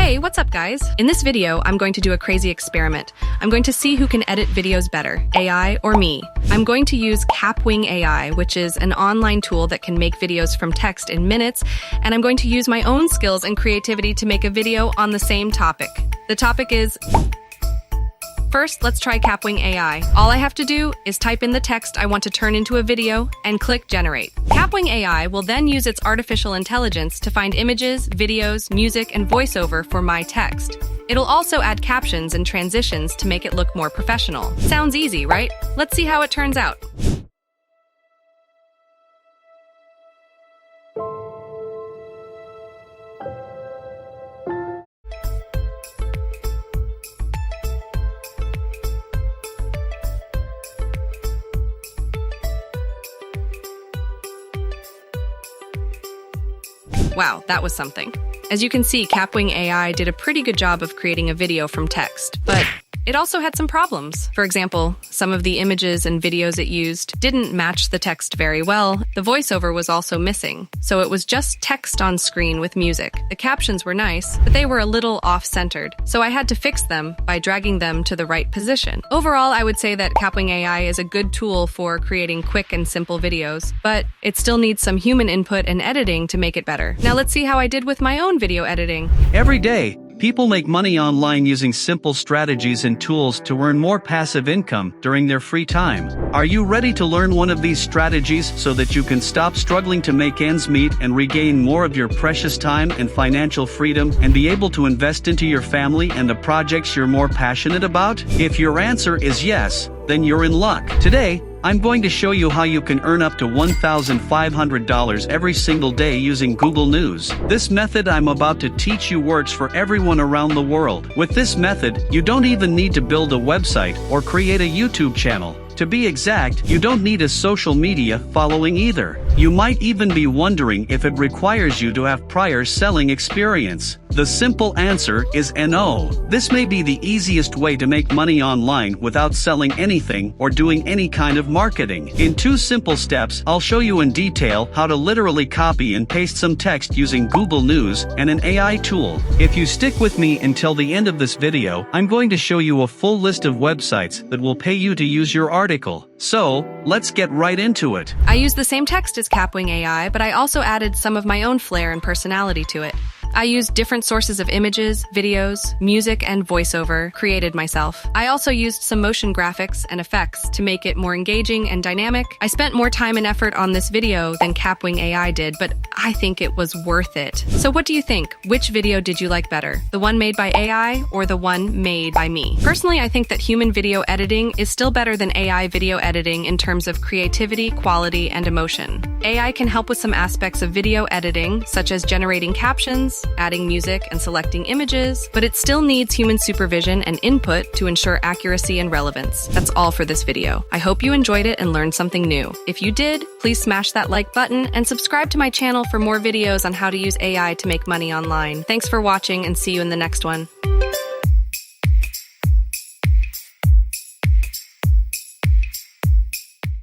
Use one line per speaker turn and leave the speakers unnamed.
Hey, what's up guys? In this video, I'm going to do a crazy experiment. I'm going to see who can edit videos better, AI or me. I'm going to use Kapwing AI, which is an online tool that can make videos from text in minutes, and I'm going to use my own skills and creativity to make a video on the same topic. The topic is... First, let's try Kapwing AI. All I have to do is type in the text I want to turn into a video and click Generate. Kapwing AI will then use its artificial intelligence to find images, videos, music, and voiceover for my text. It'll also add captions and transitions to make it look more professional. Sounds easy, right? Let's see how it turns out. Wow, that was something. As you can see, Kapwing AI did a pretty good job of creating a video from text, but it also had some problems. For example, some of the images and videos it used didn't match the text very well. The voiceover was also missing, so it was just text on screen with music. The captions were nice, but they were a little off-centered, so I had to fix them by dragging them to the right position. Overall, I would say that Kapwing AI is a good tool for creating quick and simple videos, but it still needs some human input and editing to make it better. Now let's see how I did with my own video editing.
Every day, people make money online using simple strategies and tools to earn more passive income during their free time. Are you ready to learn one of these strategies so that you can stop struggling to make ends meet and regain more of your precious time and financial freedom and be able to invest into your family and the projects you're more passionate about? If your answer is yes, then you're in luck. Today, I'm going to show you how you can earn up to $1,500 every single day using Google News. This method I'm about to teach you works for everyone around the world. With this method, you don't even need to build a website or create a YouTube channel. To be exact, you don't need a social media following either. You might even be wondering if it requires you to have prior selling experience. The simple answer is no. This may be the easiest way to make money online without selling anything or doing any kind of marketing. In 2 simple steps, I'll show you in detail how to literally copy and paste some text using Google News and an AI tool. If you stick with me until the end of this video, I'm going to show you a full list of websites that will pay you to use your article. So, let's get right into it.
I used the same text as Kapwing AI, but I also added some of my own flair and personality to it. I used different sources of images, videos, music, and voiceover created myself. I also used some motion graphics and effects to make it more engaging and dynamic. I spent more time and effort on this video than Kapwing AI did, but I think it was worth it. So what do you think? Which video did you like better? The one made by AI or the one made by me? Personally, I think that human video editing is still better than AI video editing in terms of creativity, quality, and emotion. AI can help with some aspects of video editing, such as generating captions, adding music, and selecting images, but it still needs human supervision and input to ensure accuracy and relevance. That's all for this video. I hope you enjoyed it and learned something new. If you did, please smash that like button and subscribe to my channel for more videos on how to use AI to make money online. Thanks for watching and see you in the next one.